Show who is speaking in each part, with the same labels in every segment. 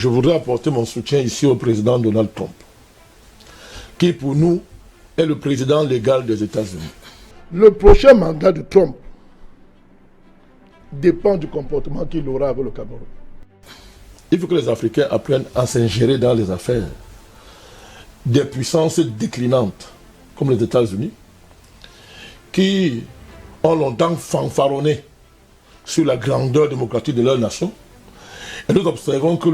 Speaker 1: Je voudrais apporter mon soutien ici au président Donald Trump, qui pour nous est le président légal des États-Unis. Le prochain mandat de Trump dépend du comportement qu'il aura avec le Cameroun. Il faut que les Africains apprennent à s'ingérer dans les affaires des puissances déclinantes, comme les États-Unis, qui ont longtemps fanfaronné sur la grandeur démocratique de leur nation. Et nous observons que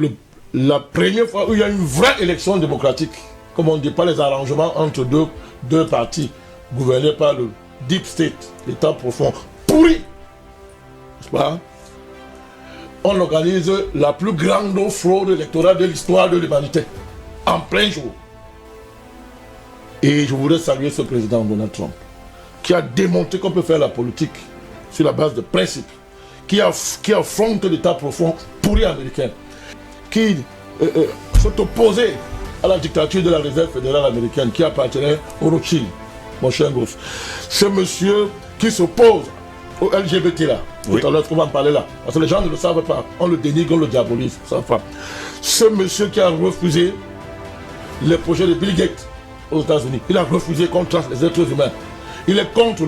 Speaker 1: la première fois où il y a une vraie élection démocratique, comme on dit, pas les arrangements entre deux partis gouvernés par le Deep State, l'État profond, pourri, n'est-ce pas? On organise la plus grande fraude électorale de l'histoire de l'humanité, en plein jour. Et je voudrais saluer ce président Donald Trump, qui a démontré qu'on peut faire la politique sur la base de principes, qui affronte l'État profond pourri américain, qui s'est opposé à la dictature de la Réserve fédérale américaine qui appartenait au Rothschild, mon cher gosse. Ce monsieur qui s'oppose au LGBT là, oui. Tout à l'heure, on va en parler là, parce que les gens ne le savent pas, on le dénigre, on le diabolise, ça va. Ce monsieur qui a refusé les projets de Bill Gates aux États-Unis, il a refusé qu'on trace les êtres humains. Il est contre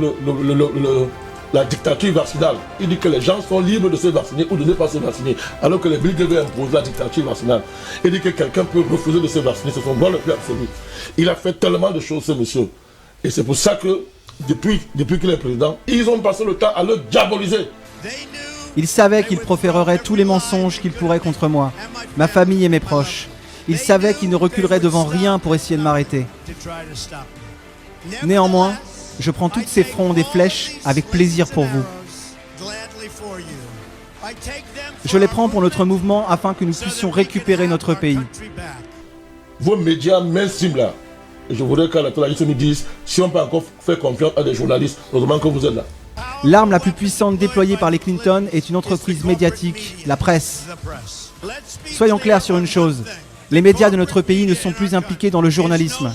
Speaker 1: la dictature vaccinale. Il dit que les gens sont libres de se vacciner ou de ne pas se vacciner, alors que les Bill Gates veulent imposer la dictature vaccinale. Il dit que quelqu'un peut refuser de se vacciner, c'est son droit le plus absolu. Il a fait tellement de choses, ce monsieur. Et c'est pour ça que, depuis qu'il est président, ils ont passé le temps à le diaboliser.
Speaker 2: Il savait qu'il proférerait tous les mensonges qu'il pourrait contre moi, ma famille et mes proches. Il savait qu'il ne reculerait devant rien pour essayer de m'arrêter. Néanmoins, je prends toutes ces frondes et flèches avec plaisir pour vous. Je les prends pour notre mouvement afin que nous puissions récupérer notre pays.
Speaker 1: Vos médias mainstream là, et je voudrais qu'à la télévision nous dise si on peut encore faire confiance à des journalistes, heureusement que vous êtes là.
Speaker 2: L'arme la plus puissante déployée par les Clinton est une entreprise médiatique, la presse. Soyons clairs sur une chose, les médias de notre pays ne sont plus impliqués dans le journalisme.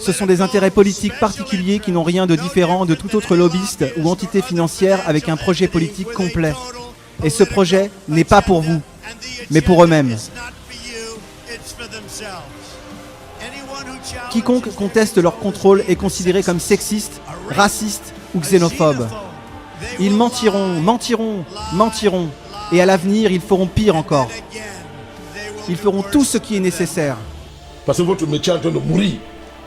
Speaker 2: Ce sont des intérêts politiques particuliers qui n'ont rien de différent de tout autre lobbyiste ou entité financière avec un projet politique complet. Et ce projet n'est pas pour vous, mais pour eux-mêmes. Quiconque conteste leur contrôle est considéré comme sexiste, raciste ou xénophobe. Ils mentiront, mentiront, mentiront. Et à l'avenir, ils feront pire encore. Ils feront tout ce qui est nécessaire.
Speaker 1: Parce que votre métier est en train de mourir.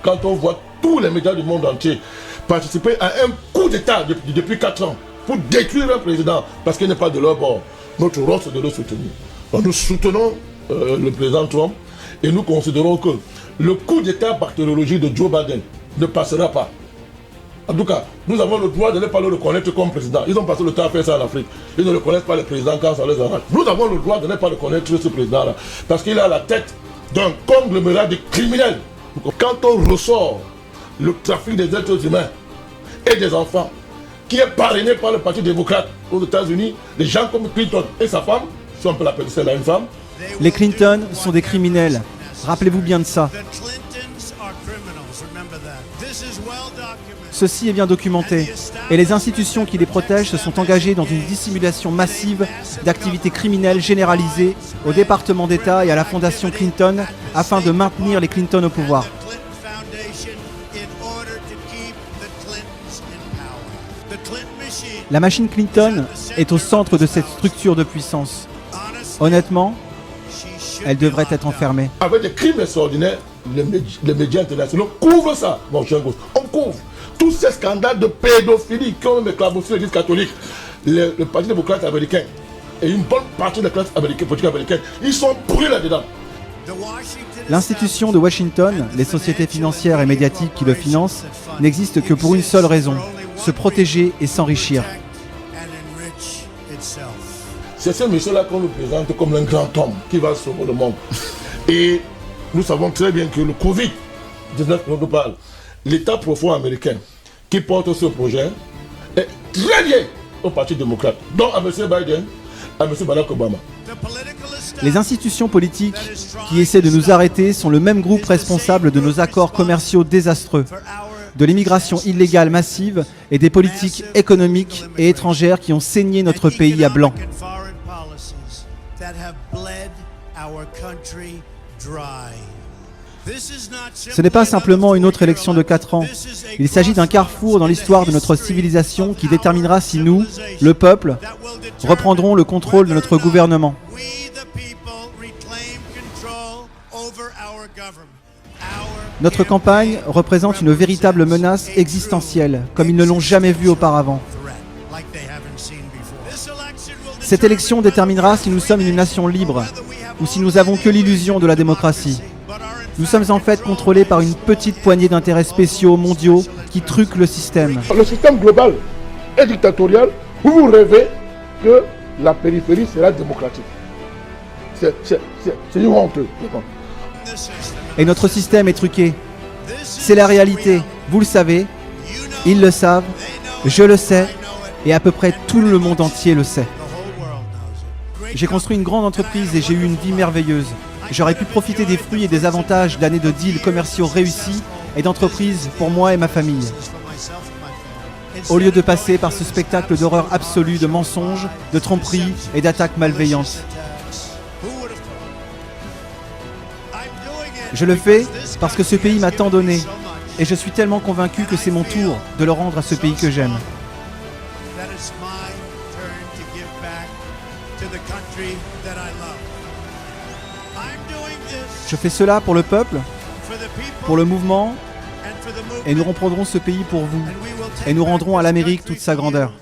Speaker 1: Quand on voit tous les médias du monde entier participer à un coup d'État depuis 4 ans pour détruire un président parce qu'il n'est pas de leur bord, notre rôle c'est de le soutenir. Donc nous soutenons le président Trump et nous considérons que le coup d'État bactériologique de Joe Biden ne passera pas. En tout cas, nous avons le droit de ne pas le reconnaître comme président. Ils ont passé le temps à faire ça en Afrique. Ils ne reconnaissent pas le président quand ça les arrange. Nous avons le droit de ne pas reconnaître ce président-là parce qu'il a la tête d'un conglomérat de criminels. Quand on ressort le trafic des êtres humains et des enfants, qui est parrainé par le Parti démocrate aux États-Unis, les gens comme Clinton et sa femme, si on peut l'appeler celle-là une femme.
Speaker 2: Les Clinton sont des criminels. Rappelez-vous bien de ça. Ceci est bien documenté. Et les institutions qui les protègent se sont engagées dans une dissimulation massive d'activités criminelles généralisées au département d'État et à la fondation Clinton afin de maintenir les Clinton au pouvoir. La machine Clinton est au centre de cette structure de puissance. Honnêtement, elle devrait être enfermée.
Speaker 1: Avec des crimes extraordinaires, les médias internationaux couvrent ça, mon cher gosse. On couvre tous ces scandales de pédophilie qui ont éclaboussé l'Église catholique, le Parti démocrate américain et une bonne partie de la classe politique américaine, ils sont pourris là-dedans.
Speaker 2: L'institution de Washington, les sociétés financières et médiatiques qui le financent, n'existe que pour une seule raison, se protéger et s'enrichir.
Speaker 1: C'est ce monsieur-là qu'on nous présente comme un grand homme qui va sauver le monde. Et nous savons très bien que le Covid-19 dont nous parle, l'État profond américain qui porte ce projet est très lié au Parti démocrate, donc à M. Biden, à M. Barack Obama.
Speaker 2: Les institutions politiques qui essaient de nous arrêter sont le même groupe responsable de nos accords commerciaux désastreux, de l'immigration illégale massive et des politiques économiques et étrangères qui ont saigné notre pays à blanc.
Speaker 3: that have bled our country dry.
Speaker 2: Ce n'est pas simplement une autre élection de 4 ans. Il s'agit d'un carrefour dans l'histoire de notre civilisation qui déterminera si nous, le peuple, reprendrons le contrôle de notre gouvernement. Notre campagne représente une véritable menace existentielle, comme ils ne l'ont jamais vu auparavant. Cette élection déterminera si nous sommes une nation libre ou si nous avons que l'illusion de la démocratie. Nous sommes en fait contrôlés par une petite poignée d'intérêts spéciaux mondiaux qui truquent le système.
Speaker 1: Le système global est dictatorial. Vous rêvez que la périphérie sera démocratique. C'est une honte.
Speaker 2: Et notre système est truqué. C'est la réalité. Vous le savez, ils le savent, je le sais, et à peu près tout le monde entier le sait. J'ai construit une grande entreprise et j'ai eu une vie merveilleuse. J'aurais pu profiter des fruits et des avantages d'années de deals commerciaux réussis et d'entreprises pour moi et ma famille. Au lieu de passer par ce spectacle d'horreur absolue, de mensonges, de tromperies et d'attaques malveillantes. Je le fais parce que ce pays m'a tant donné et je suis tellement convaincu que c'est mon tour de le rendre à ce pays que j'aime. Je fais cela pour le peuple, pour le mouvement, et nous reprendrons ce pays pour vous, et nous rendrons à l'Amérique toute sa grandeur.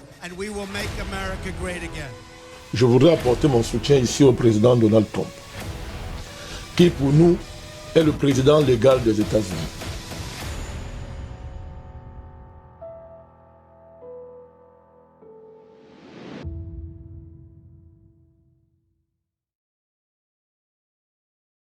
Speaker 1: Je voudrais apporter mon soutien ici au président Donald Trump, qui pour nous est le président légal des États-Unis.